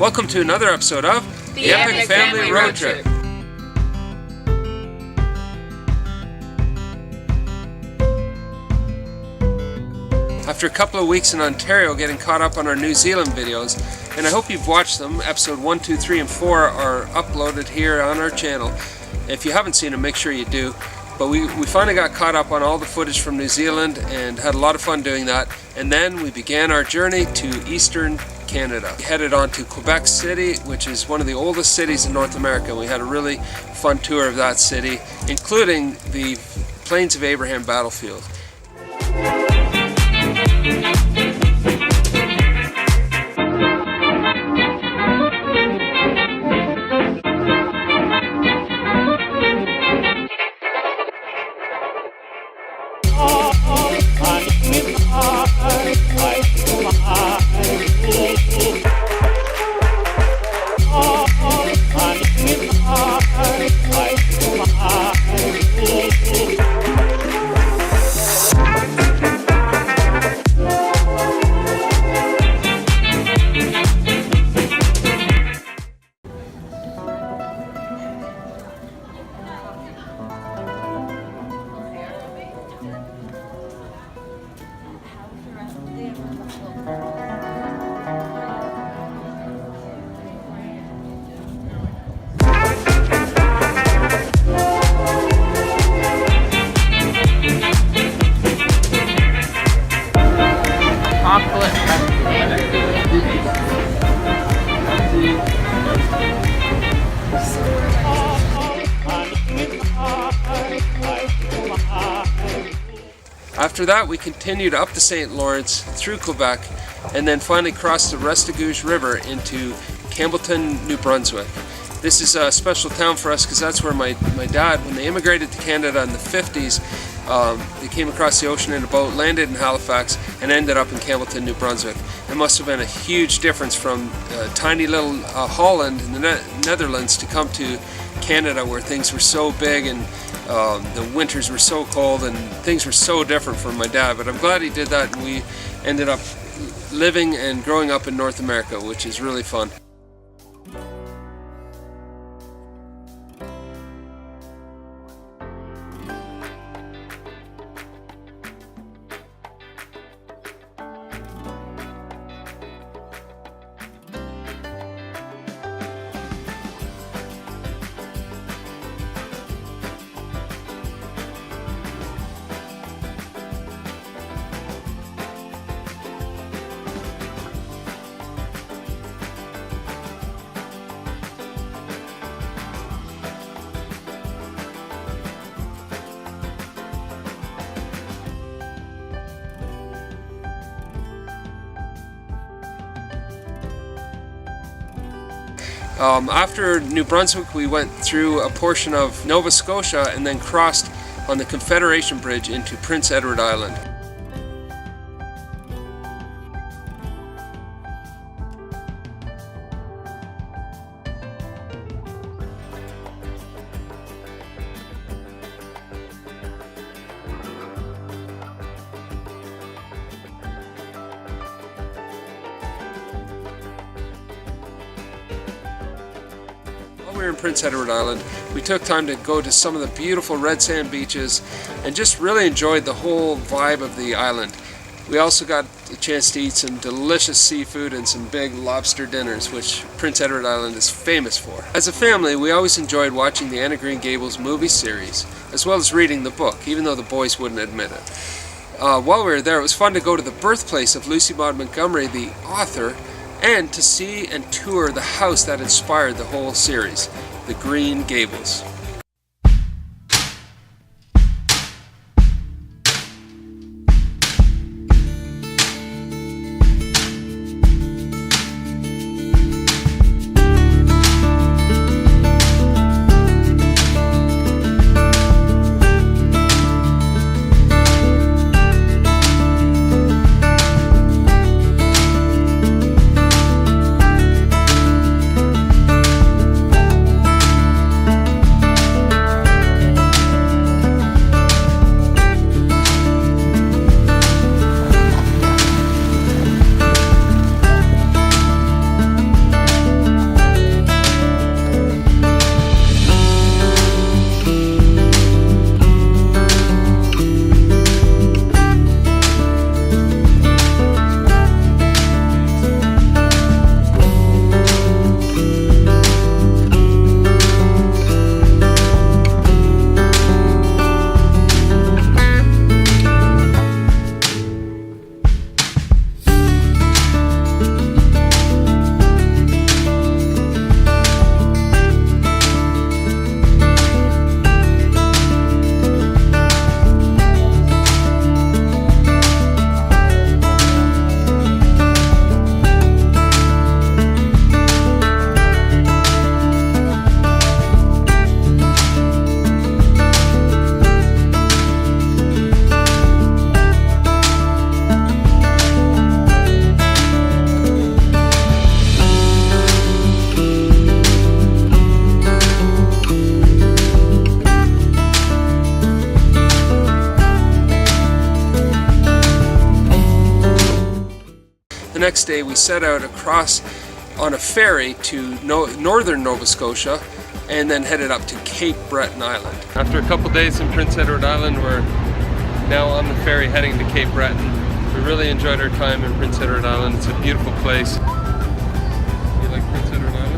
Welcome to another episode of The Epic Family Road Trip. After a couple of weeks in Ontario getting caught up on our New Zealand videos, and I hope you've watched them, episode 1, 2, 3, and 4 are uploaded here on our channel. If you haven't seen them, make sure you do. But we finally got caught up on all the footage from New Zealand and had a lot of fun doing that. And then we began our journey to Eastern Canada. We headed on to Quebec City, which is one of the oldest cities in North America. We had a really fun tour of that city, including the Plains of Abraham battlefield. After that, we continued up the St. Lawrence through Quebec and then finally crossed the Restigouche River into Campbellton, New Brunswick. This is a special town for us because that's where my dad, when they immigrated to Canada in the 50s, they came across the ocean in a boat, landed in Halifax, and ended up in Campbellton, New Brunswick. It must have been a huge difference from tiny little Holland in the Netherlands to come to Canada, where things were so big and the winters were so cold and things were so different for my dad. But I'm glad he did that, and we ended up living and growing up in North America, which is really fun. After New Brunswick, we went through a portion of Nova Scotia and then crossed on the Confederation Bridge into Prince Edward Island. While we were in Prince Edward Island, we took time to go to some of the beautiful red sand beaches and just really enjoyed the whole vibe of the island. We also got a chance to eat some delicious seafood and some big lobster dinners, which Prince Edward Island is famous for. As a family, we always enjoyed watching the Anne of Green Gables movie series, as well as reading the book, even though the boys wouldn't admit it. While we were there, it was fun to go to the birthplace of Lucy Maud Montgomery, the author, and to see and tour the house that inspired the whole series, the Green Gables. next day we set out across on a ferry to northern Nova Scotia and then headed up to Cape Breton Island. After a couple days in Prince Edward Island, we're now on the ferry heading to Cape Breton. We really enjoyed our time in Prince Edward Island. It's a beautiful place. You like Prince Edward Island?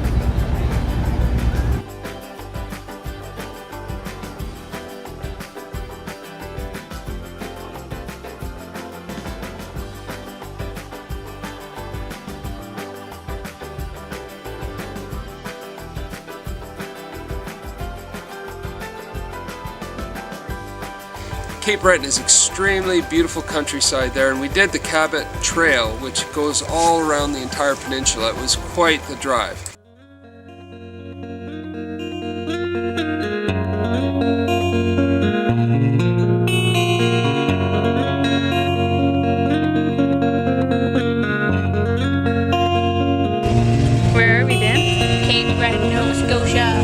Cape Breton is extremely beautiful countryside there, and we did the Cabot Trail, which goes all around the entire peninsula. It was quite the drive. Where are we, Dan? Cape Breton, Nova Scotia.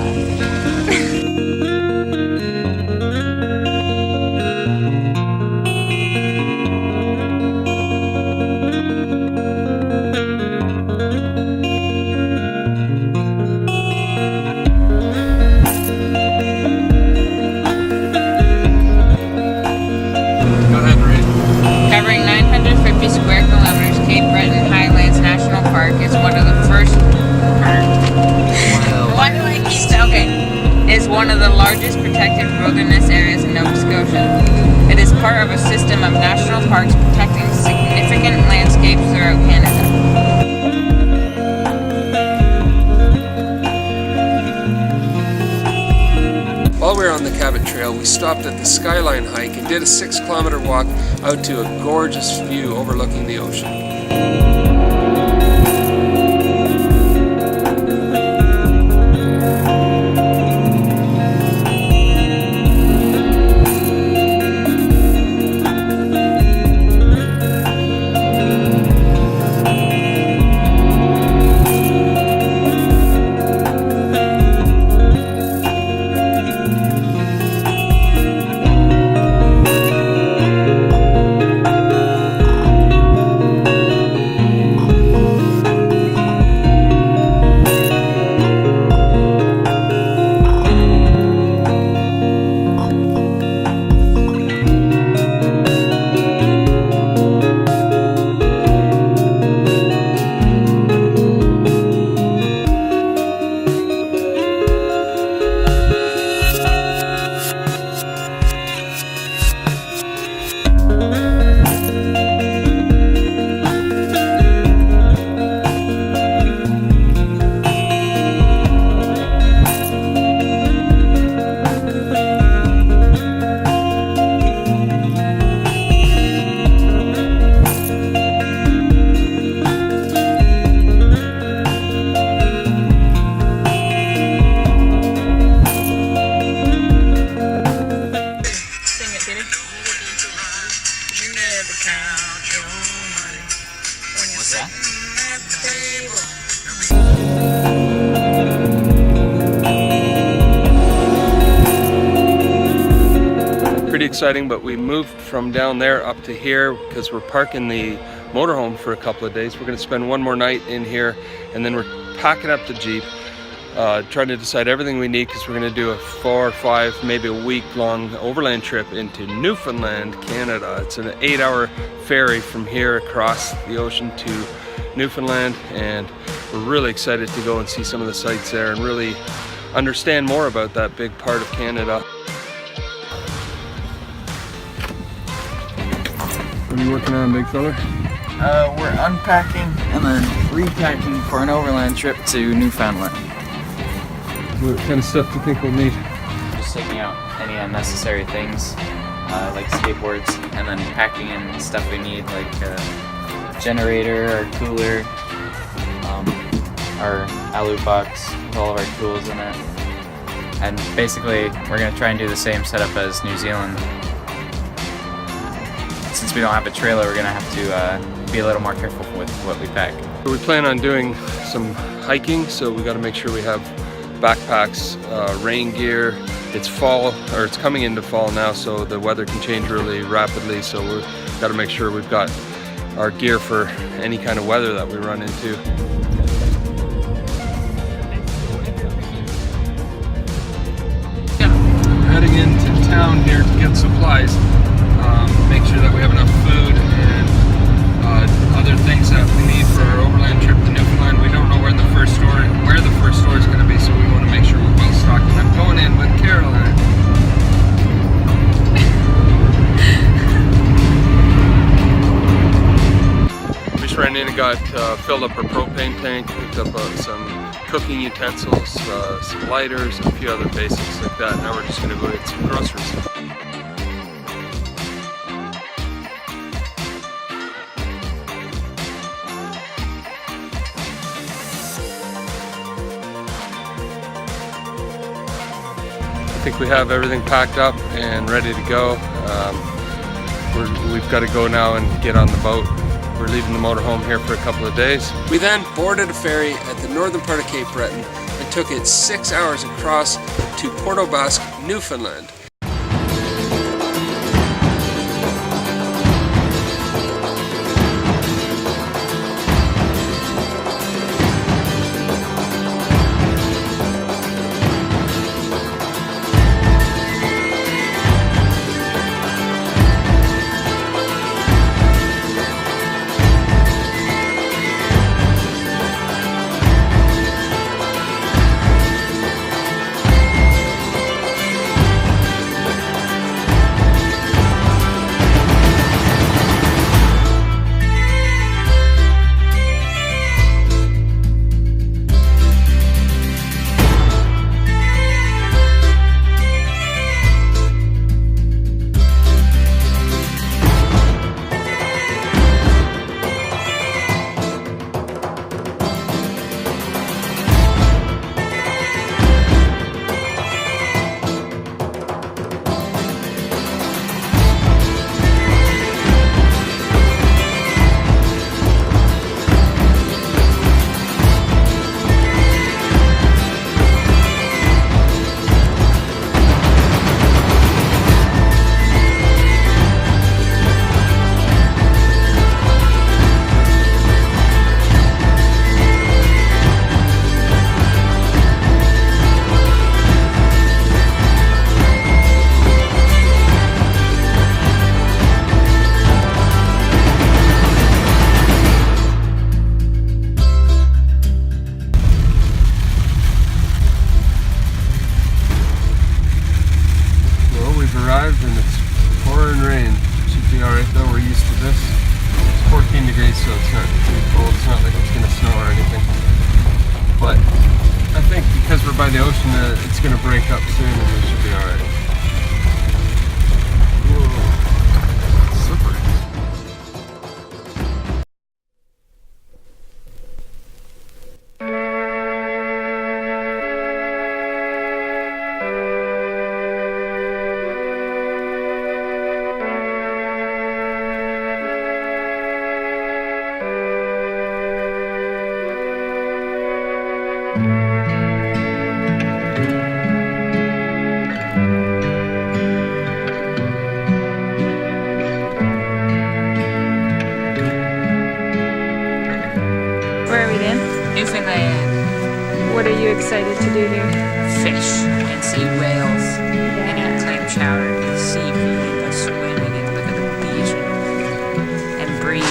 Covering 950 square kilometers, Cape Breton Highlands National Park is one of the first. Why do I keep that? Okay. Is one of the largest protected wilderness areas in Nova Scotia. It is part of a system of national parks protecting significant landscapes throughout Canada. While we were on the Cabot Trail, we stopped at the Skyline hike and did a 6-kilometer walk out to a gorgeous view overlooking the ocean. Pretty exciting, but we moved from down there up to here because we're parking the motorhome for a couple of days. We're going to spend one more night in here, and then we're packing up the Jeep, trying to decide everything we need because we're going to do a 4 or 5, maybe a week-long overland trip into Newfoundland, Canada. It's an 8-hour ferry from here across the ocean to Newfoundland, and we're really excited to go and see some of the sights there and really understand more about that big part of Canada. What are you working on, big fella? We're unpacking and then repacking for an overland trip to Newfoundland. What kind of stuff do you think we'll need? Just taking out any unnecessary things, like skateboards, and then packing in stuff we need, like a generator or cooler, our alu box with all of our tools in it. And basically, we're going to try and do the same setup as New Zealand. Since we don't have a trailer, we're going to have to be a little more careful with what we pack. We plan on doing some hiking, so we got to make sure we have backpacks, rain gear. It's fall, or it's coming into fall now, so the weather can change really rapidly, so we've got to make sure we've got our gear for any kind of weather that we run into. Heading into town here to get supplies. Make sure that we have enough food and other things that we need for our overland trip to Newfoundland. We don't know where the first store is going to be, so we want to make sure we're well stocked. And I'm going in with Caroline. We just ran in and got filled up our propane tank, picked up some cooking utensils, some lighters, and a few other basics like that. Now we're just going to go get some groceries. I think we have everything packed up and ready to go. We've got to go now and get on the boat. We're leaving the motorhome here for a couple of days. We then boarded a ferry at the northern part of Cape Breton and took it 6 hours across to Port aux Basques, Newfoundland. And it's pouring rain. Should be alright though, we're used to this. It's 14 degrees, so it's not too cold. It's not like it's going to snow or anything. But I think because we're by the ocean, it's going to break up soon and we should be alright. Slippery. Where are we then? Newfoundland. What are you excited to do here? Fish and see whales and eat clam chowder and seafood and go swimming and look at the beach and breathe.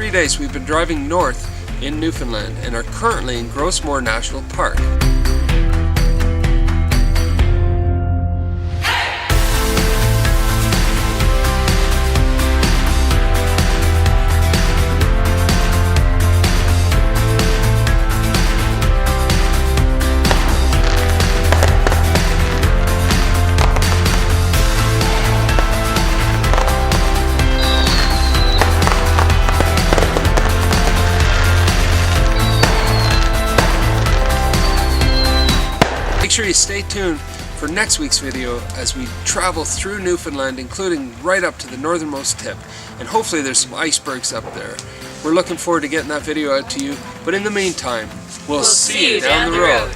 3 days we've been driving north in Newfoundland and are currently in Grossmoor National Park. Make sure you stay tuned for next week's video as we travel through Newfoundland, including right up to the northernmost tip. And hopefully there's some icebergs up there. We're looking forward to getting that video out to you. But in the meantime, we'll see you down the road.